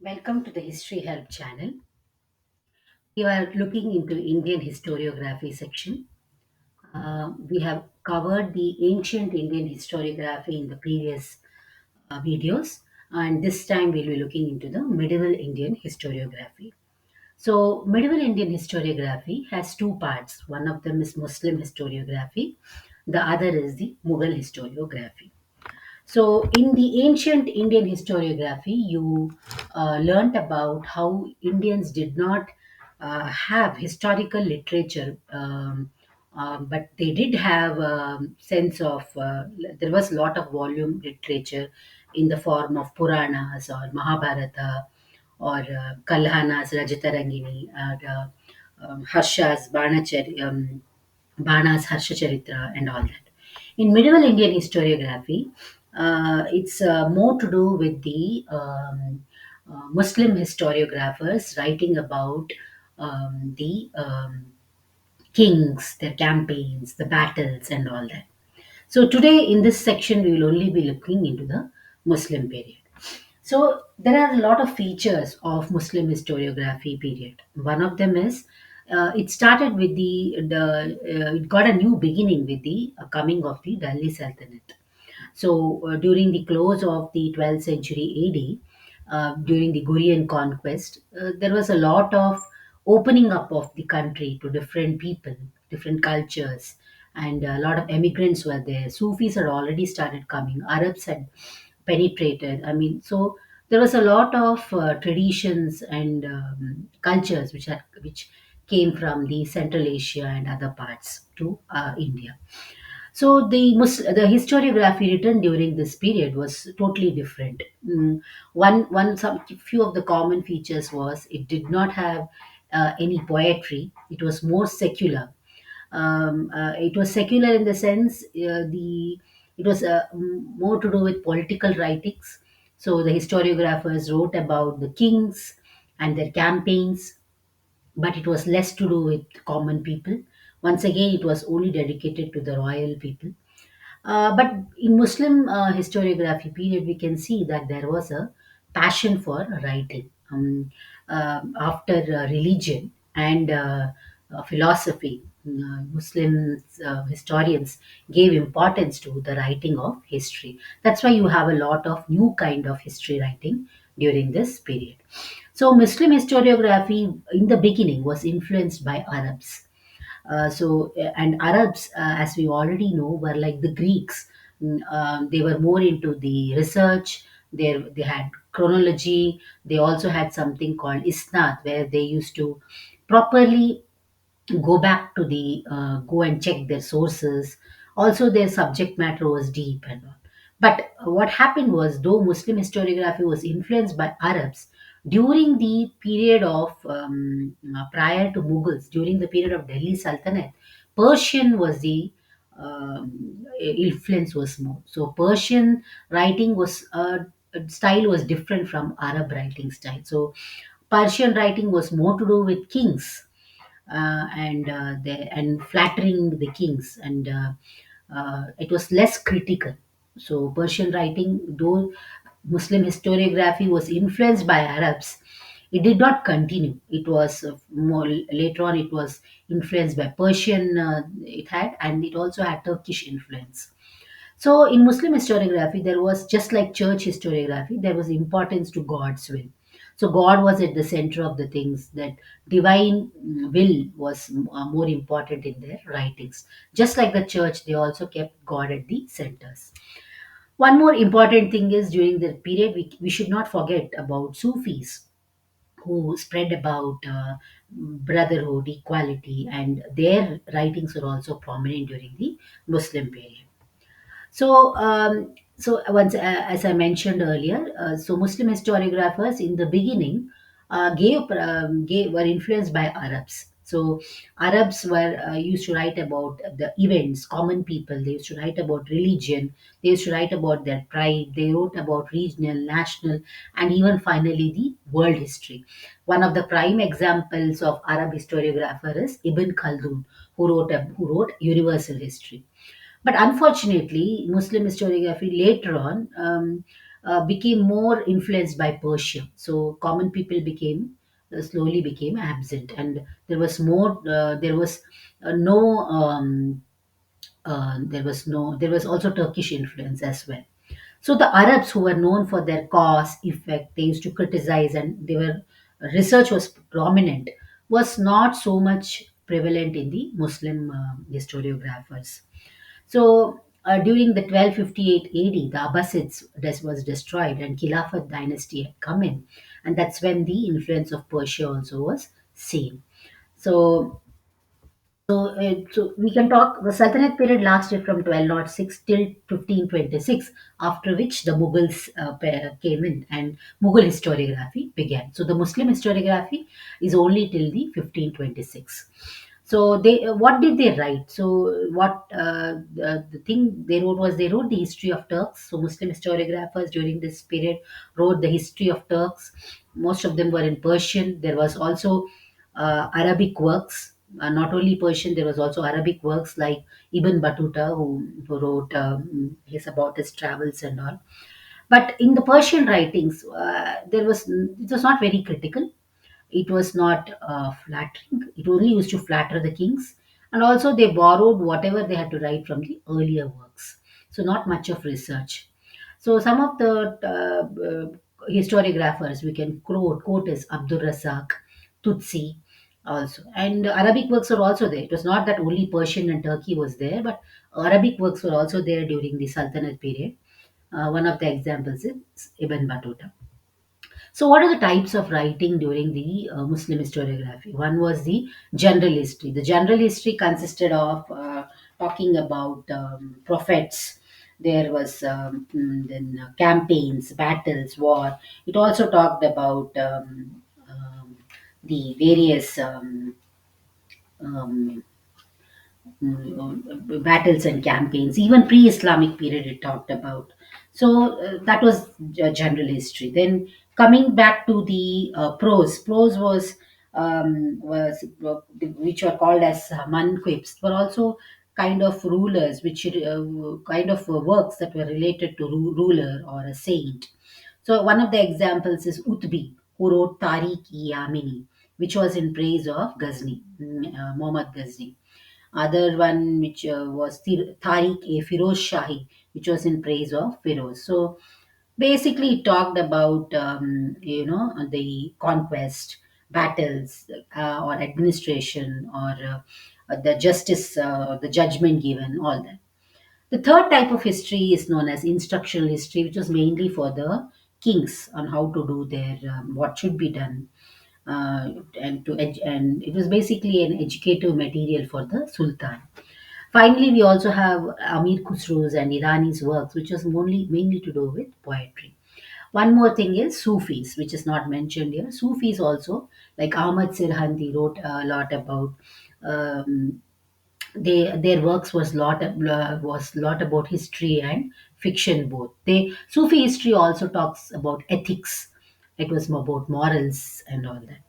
Welcome to the History Help channel. We are looking into Indian historiography section. We have covered the ancient Indian historiography in the previous videos, and this time we'll be looking into the medieval Indian historiography. So, medieval Indian historiography has two parts. One of them is Muslim historiography, the other is the Mughal historiography. So, in the ancient Indian historiography, you learnt about how Indians did not have historical literature, but they did have a sense of, there was a lot of volume literature in the form of Puranas or Mahabharata or Kalhanas, Rajatarangini, or Harsha's Bana's Harsha Charitra, and all that. In medieval Indian historiography, it's more to do with the Muslim historiographers writing about the kings, their campaigns, the battles, and all that. So today in this section, we will only be looking into the Muslim period. So there are a lot of features of Muslim historiography period. One of them is it started with it got a new beginning with the coming of the Delhi Sultanate. So during the close of the 12th century AD, during the Gurian conquest, there was a lot of opening up of the country to different people, different cultures, and a lot of immigrants were there. Sufis had already started coming. Arabs had penetrated. I mean, so there was a lot of traditions and cultures which came from the Central Asia and other parts to India. So the historiography written during this period was totally different. Some few of the common features was it did not have any poetry. It was more secular. It was secular in the sense the it was more to do with political writings. So the historiographers wrote about the kings and their campaigns, but it was less to do with common people. Once again, it was only dedicated to the royal people. But in Muslim historiography period, we can see that there was a passion for writing after religion and philosophy. Muslim historians gave importance to the writing of history. That's why you have a lot of new kind of history writing during this period. So Muslim historiography in the beginning was influenced by Arabs. And Arabs, as we already know, were like the Greeks. They were more into the research. They had chronology. They also had something called isnat, where they used to properly go back to the go and check their sources. Also their subject matter was deep and all. But what happened was, though Muslim historiography was influenced by Arabs, during the period of prior to Mughals, during the period of Delhi Sultanate, Persian was the influence was more. So Persian writing was style was different from Arab writing style. So Persian writing was more to do with kings, and flattering the kings, and it was less critical. So Persian writing, though Muslim historiography was influenced by Arabs, it did not continue. It was more later on. It was influenced by Persian. It had, and it also had Turkish influence. So in Muslim historiography, there was just like church historiography, there was importance to God's will. So God was at the center of the things. That divine will was more important in their writings. Just like the church, they also kept God at the centers. One more important thing is during the period, we should not forget about Sufis who spread about brotherhood, equality, and their writings were also prominent during the Muslim period. So once, as I mentioned earlier, so Muslim historiographers in the beginning were influenced by Arabs. So Arabs were used to write about the events, common people. They used to write about religion. They used to write about their tribe. They wrote about regional, national, and even finally the world history. One of the prime examples of Arab historiographer is Ibn Khaldun, who wrote universal history. But unfortunately, Muslim historiography later on, became more influenced by Persia. So common people slowly became absent, and there was no there was also Turkish influence as well. So the Arabs, who were known for their cause effect, they used to criticize, and they were research was prominent, was not so much prevalent in the Muslim historiographers. So during the 1258 AD, the Abbasids was destroyed, and Khilafat dynasty had come in, and that's when the influence of Persia also was seen. So so we can talk. The Sultanate period lasted from 1206 till 1526, after which the Mughals came in and Mughal historiography began. So the Muslim historiography is only till the 1526. So what did they write? So the thing they wrote was they wrote the history of Turks. So Muslim historiographers during this period wrote the history of Turks. Most of them were in Persian. There was also Arabic works, not only Persian, there was also Arabic works like Ibn Battuta, who wrote his about his travels and all. But in the Persian writings, it was not very critical. It was not flattering. It only used to flatter the kings, and also they borrowed whatever they had to write from the earlier works. So not much of research. So some of the historiographers we can quote is Abdul Razak, Tutsi, also, and Arabic works were also there. It was not that only Persian and Turkey was there, but Arabic works were also there during the Sultanate period. One of the examples is Ibn Battuta. So, what are the types of writing during the Muslim historiography? One was the general history. The general history consisted of talking about prophets. There was then campaigns, battles, war. It also talked about the various um, battles and campaigns. Even pre-Islamic period it talked about. So that was general history. Then coming back to the prose was which were called as manqips, were also kind of rulers, which kind of works that were related to ruler or a saint. So one of the examples is Utbi, who wrote Tariq-i-Yamini, which was in praise of Ghazni, Muhammad Ghazni. Other one which was Tariq-e-Firoz Shahi, which was in praise of Firoz. So basically, it talked about the conquest, battles, or administration, or the justice, the judgment given, all that. The third type of history is known as instructional history, which was mainly for the kings on how to do their what should be done, and it was basically an educative material for the sultan. Finally, we also have Amir Khusro's and Irani's works, which was mainly to do with poetry. One more thing is Sufis, which is not mentioned here. Sufis also, like Ahmad Sirhandi wrote a lot about. Um, their works was lot about history and fiction both. They Sufi history also talks about ethics. It was about morals and all that.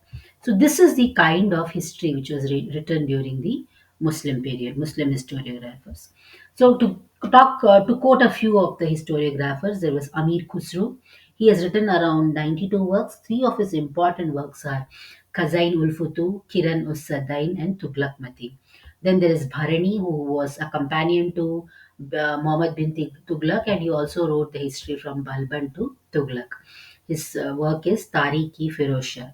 So this is the kind of history which was written during the Muslim period, Muslim historiographers. So to quote a few of the historiographers, there was Amir Khusro. He has written around 92 works. Three of his important works are Khazain ul Futu, Kiran us Sadain, and Tughlaq Mati. Then there is Bharani, who was a companion to Muhammad bin Tughlaq, and he also wrote the history from Balban to Tughlaq. His work is Tariqi Firoz.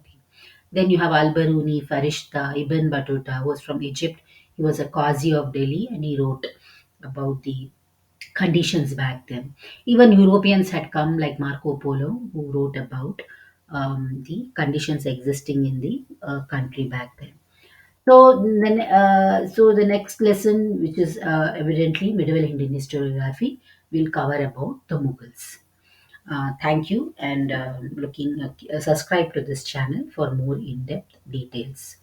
Then you have Al-Baruni, Farishta, Ibn Battuta, who was from Egypt. He was a Qazi of Delhi, and he wrote about the conditions back then. Even Europeans had come, like Marco Polo, who wrote about the conditions existing in the country back then. So the next lesson, which is evidently medieval Indian historiography, will cover about the Mughals. Thank you, and subscribe to this channel for more in-depth details.